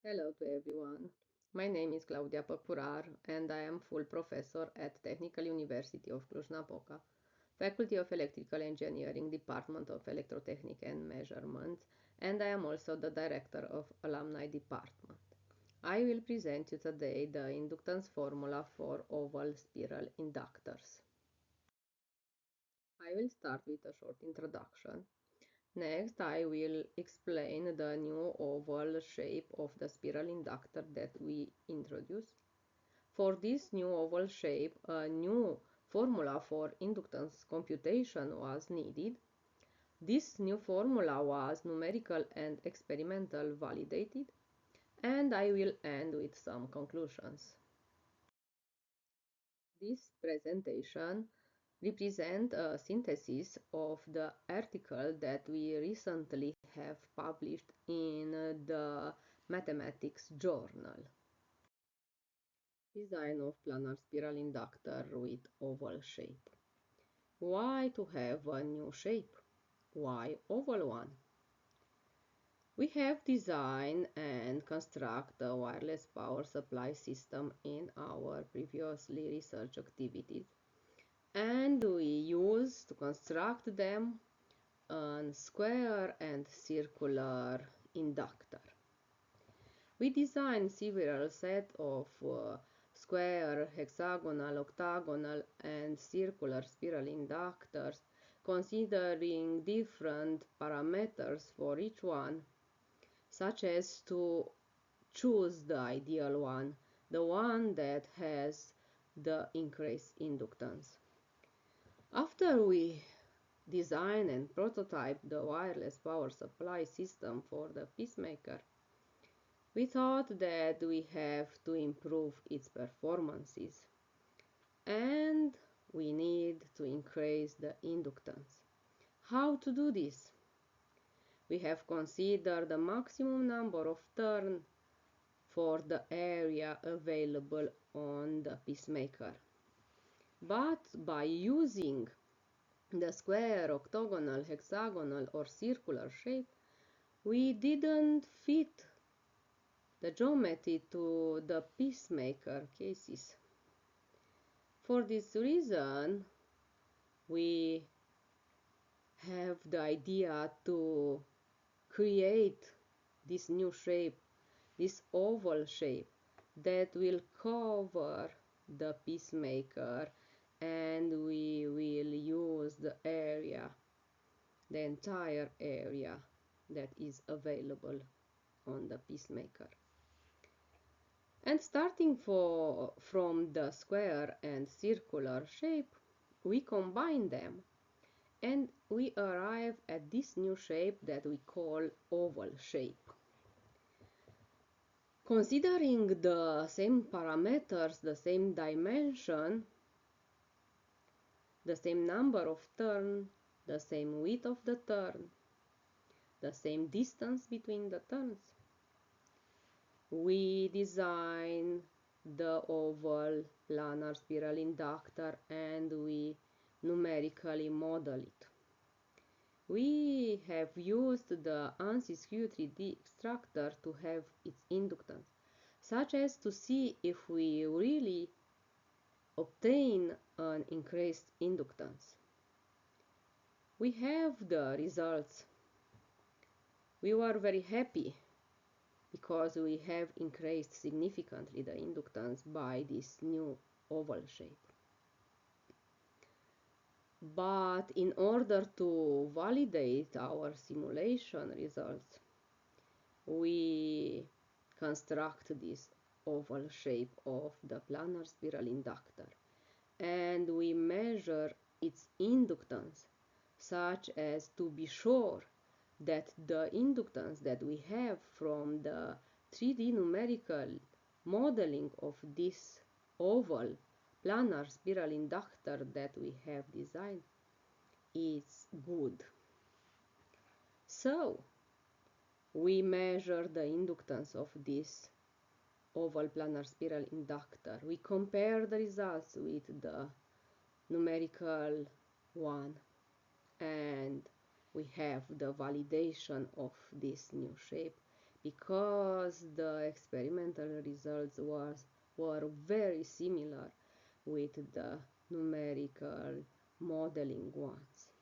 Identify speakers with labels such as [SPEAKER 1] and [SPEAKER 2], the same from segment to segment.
[SPEAKER 1] Hello to everyone. My name is Claudia Pacurar and I am full professor at Technical University of Cluj-Napoca, Faculty of Electrical Engineering, Department of Electrotechnic and Measurements, and I am also the director of Alumni Department. I will present you today the inductance formula for oval spiral inductors. I will start with a short introduction. Next, I will explain the new oval shape of the spiral inductor that we introduced. For this new oval shape, a new formula for inductance computation was needed. This new formula was numerical and experimental validated, and I will end with some conclusions. This presentation represents a synthesis of the article that we recently have published in the Mathematics Journal. Design of planar spiral inductor with oval shape. Why to have a new shape? Why oval one? We have designed and construct a wireless power supply system in our previously research activities, and we use to construct them a square and circular inductor. We designed several sets of square, hexagonal, octagonal, and circular spiral inductors, considering different parameters for each one, such as to choose the ideal one, the one that has the increased inductance. After we design and prototype the wireless power supply system for the pacemaker, we thought that we have to improve its performances and we need to increase the inductance. How to do this? We have considered the maximum number of turns for the area available on the pacemaker. But by using the square, octagonal, hexagonal or circular shape, we didn't fit the geometry to the pacemaker cases. For this reason, we have the idea to create this new shape, this oval shape that will cover the pacemaker, and we will use the area, the entire area that is available on the pacemaker. And starting from the square and circular shape, we combine them and we arrive at this new shape that we call oval shape. Considering the same parameters, the same dimension, the same number of turns, the same width of the turn, the same distance between the turns, we design the oval planar spiral inductor and we numerically model it. We have used the ANSYS Q3D extractor to have its inductance, such as to see if we really obtain an increased inductance. We have the results. We were very happy because we have increased significantly the inductance by this new oval shape. But in order to validate our simulation results, we construct this oval shape of the planar spiral inductor and we measure its inductance such as to be sure that the inductance that we have from the 3D numerical modeling of this oval planar spiral inductor that we have designed is good. So, we measure the inductance of this oval planar spiral inductor. We compare the results with the numerical one and we have the validation of this new shape because the experimental results were very similar with the numerical modeling ones.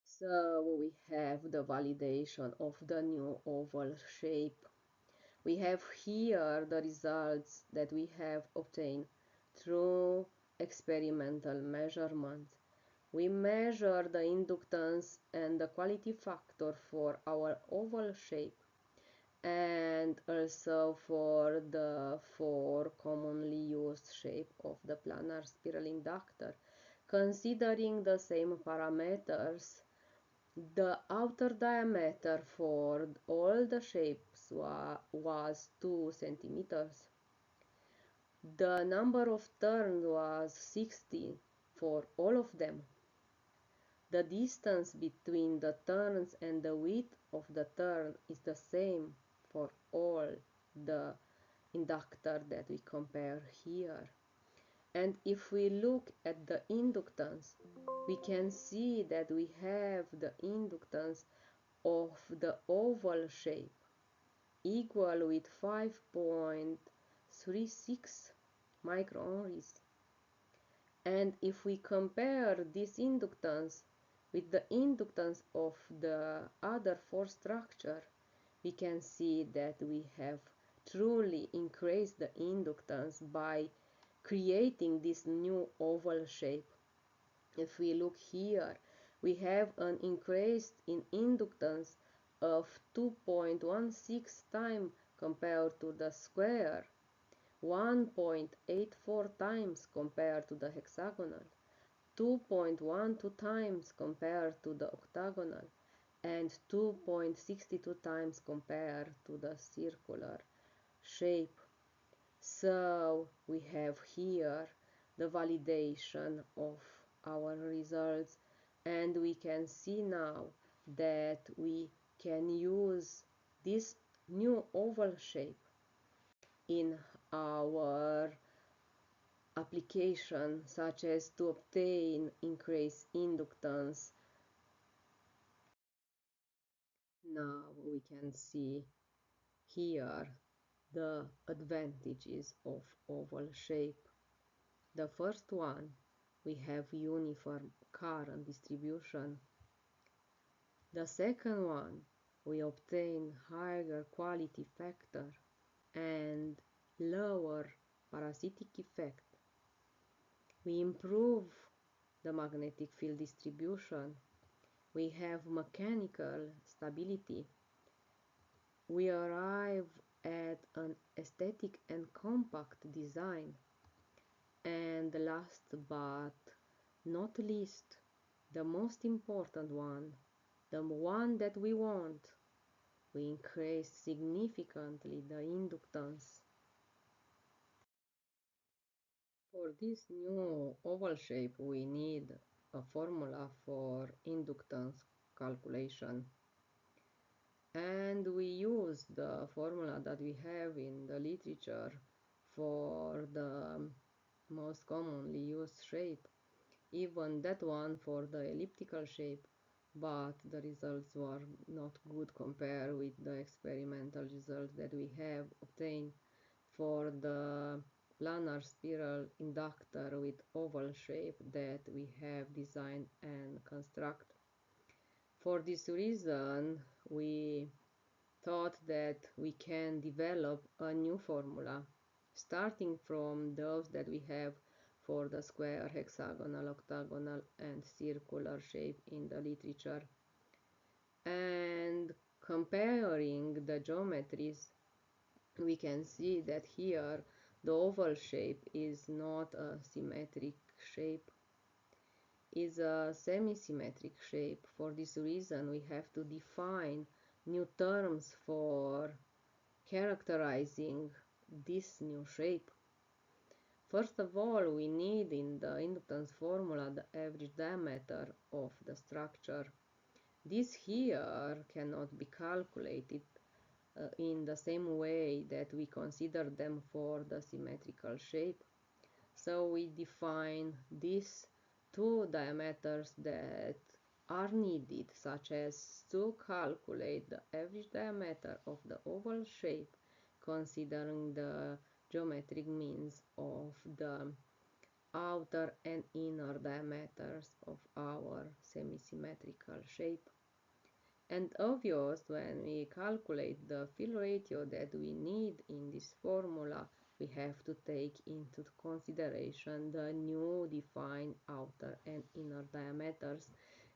[SPEAKER 1] So we have the validation of the new oval shape. We have here the results that we have obtained through experimental measurements. We measure the inductance and the quality factor for our oval shape and also for the four commonly used shape of the planar spiral inductor. Considering the same parameters, the outer diameter for all the shapes was 2 centimeters. The number of turns was 60 for all of them. The distance between the turns and the width of the turn is the same for all the inductor that we compare here. And if we look at the inductance, we can see that we have the inductance of the oval shape equal with 5.36 microhenries. And if we compare this inductance with the inductance of the other four structures, we can see that we have truly increased the inductance by creating this new oval shape. If we look here, we have an increase in inductance of 2.16 times compared to the square, 1.84 times compared to the hexagonal, 2.12 times compared to the octagonal, and 2.62 times compared to the circular shape. So we have here the validation of our results, and we can see now that we can use this new oval shape in our application, such as to obtain increased inductance. Now we can see here the advantages of oval shape. The first one, we have uniform current distribution. The second one, we obtain higher quality factor and lower parasitic effect. We improve the magnetic field distribution. We have mechanical stability. We arrive at an aesthetic and compact design. And last but not least, the most important one, the one that we want, we increase significantly the inductance. For this new oval shape, we need a formula for inductance calculation. And we use the formula that we have in the literature for the most commonly used shape, even that one for the elliptical shape, but the results were not good compared with the experimental results that we have obtained for the planar spiral inductor with oval shape that we have designed and constructed. For this reason, we thought that we can develop a new formula starting from those that we have for the square, hexagonal, octagonal, and circular shape in the literature. And comparing the geometries, we can see that here the oval shape is not a symmetric shape, is a semi-symmetric shape. For this reason, we have to define new terms for characterizing this new shape. First of all, we need in the inductance formula the average diameter of the structure. This here cannot be calculated in the same way that we consider them for the symmetrical shape. So we define these two diameters that are needed, such as to calculate the average diameter of the oval shape, considering the geometric means of the outer and inner diameters of our semi-symmetrical shape. And obvious, when we calculate the fill ratio that we need in this formula, we have to take into consideration the new defined outer and inner diameters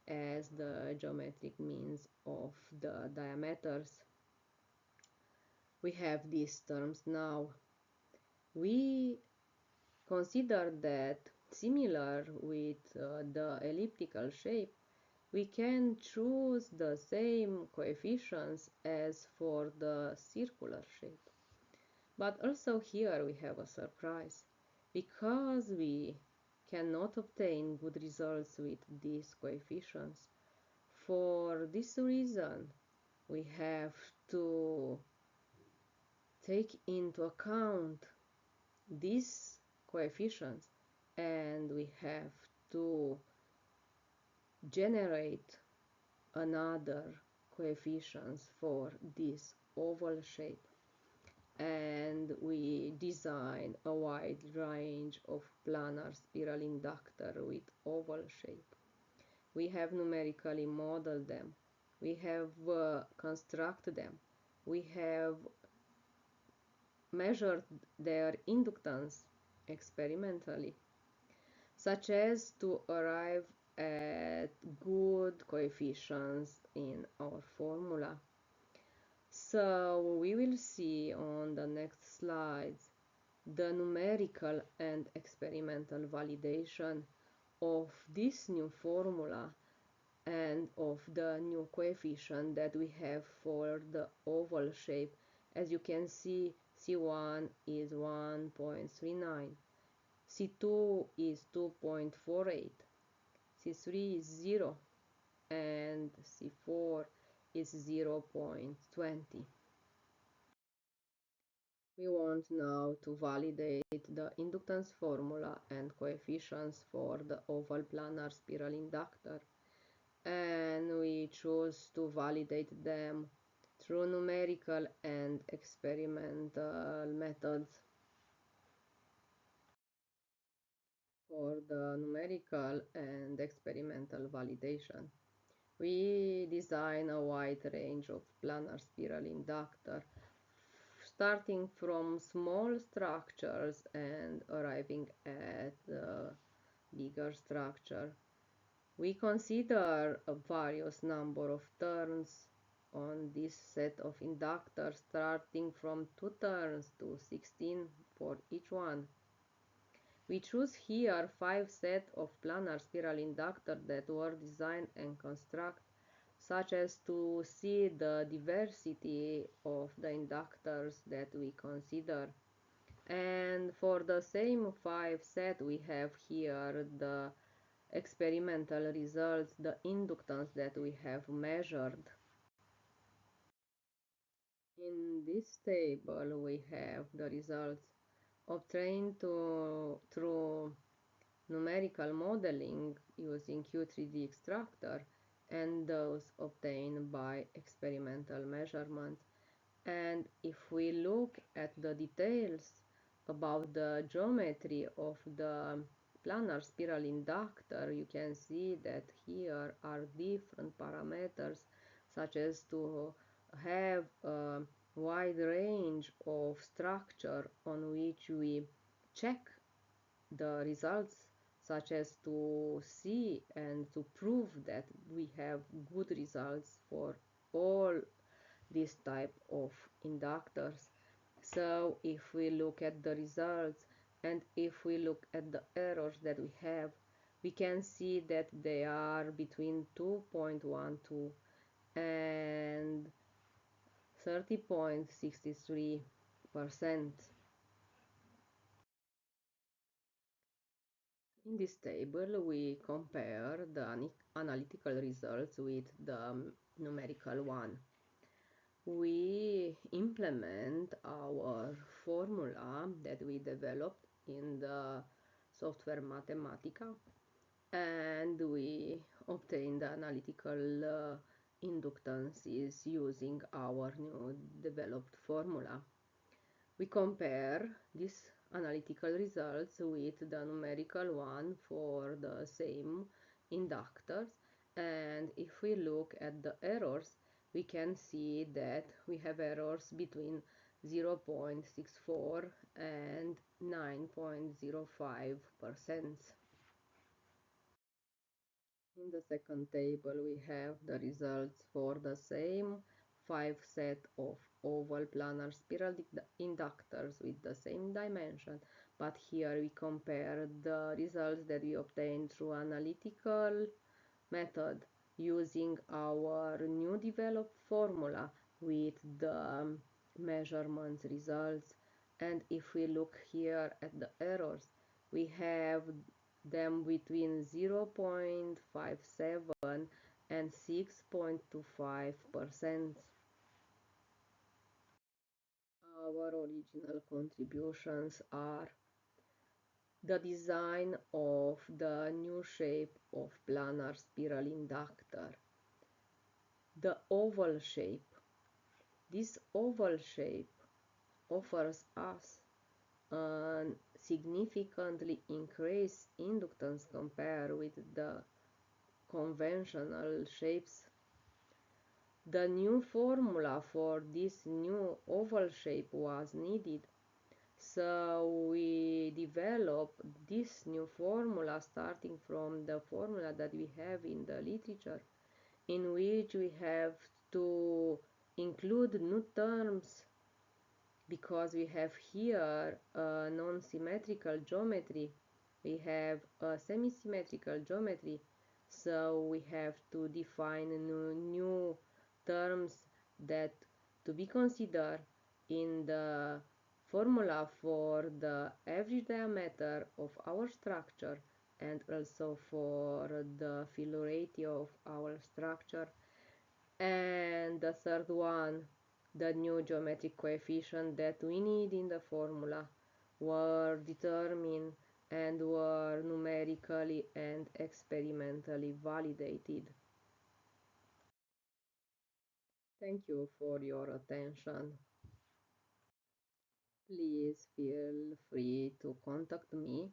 [SPEAKER 1] as the geometric means of the diameters. We have these terms now. We consider that, similar with the elliptical shape, we can choose the same coefficients as for the circular shape. But also here we have a surprise, because we cannot obtain good results with these coefficients. For this reason, we have to take into account these coefficients, and we have to generate another coefficients for this oval shape, and we design a wide range of planar spiral inductor with oval shape. We have numerically modeled them, we have constructed them, we have measured their inductance experimentally, such as to arrive at good coefficients in our formula. So we will see on the next slides the numerical and experimental validation of this new formula and of the new coefficient that we have for the oval shape. As you can see, C1 is 1.39, C2 is 2.48, C3 is 0, and C4 is 0.20. We want now to validate the inductance formula and coefficients for the oval planar spiral inductor, and we choose to validate them through numerical and experimental methods. For the numerical and experimental validation, we design a wide range of planar spiral inductor, starting from small structures and arriving at the bigger structure. We consider a various number of turns on this set of inductors, starting from 2 turns to 16 for each one. We choose here 5 sets of planar spiral inductors that were designed and constructed such as to see the diversity of the inductors that we consider. And for the same 5 set, we have here the experimental results, the inductance that we have measured. In this table, we have the results obtained through numerical modeling using Q3D extractor and those obtained by experimental measurement. And if we look at the details about the geometry of the planar spiral inductor, you can see that here are different parameters, such as to have a wide range of structure on which we check the results, such as to see and to prove that we have good results for all this type of inductors. So if we look at the results and if we look at the errors that we have, we can see that they are between 2.12 and 30.63%. In this table, we compare the analytical results with the numerical one. We implement our formula that we developed in the software Mathematica, and we obtain the analytical inductances using our new developed formula. We compare these analytical results with the numerical one for the same inductors, and if we look at the errors, we can see that we have errors between 0.64 and 9.05%. In the second table, we have the results for the same 5 set of oval planar spiral inductors with the same dimension, but here we compare the results that we obtained through analytical method using our new developed formula with the measurements results. And if we look here at the errors, we have them between 0.57 and 6.25%. Our original contributions are the design of the new shape of planar spiral inductor, the oval shape. This oval shape offers us a significantly increased inductance compared with the conventional shapes. The new formula for this new oval shape was needed, so we developed this new formula starting from the formula that we have in the literature, in which we have to include new terms because we have here a non-symmetrical geometry, we have a semi-symmetrical geometry, so we have to define new terms that to be considered in the formula for the average diameter of our structure and also for the fill ratio of our structure. And the third one, the new geometric coefficient that we need in the formula, were determined and were numerically and experimentally validated. Thank you for your attention. Please feel free to contact me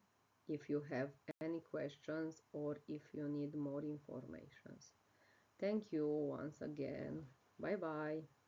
[SPEAKER 1] if you have any questions or if you need more information. Thank you once again. Bye bye.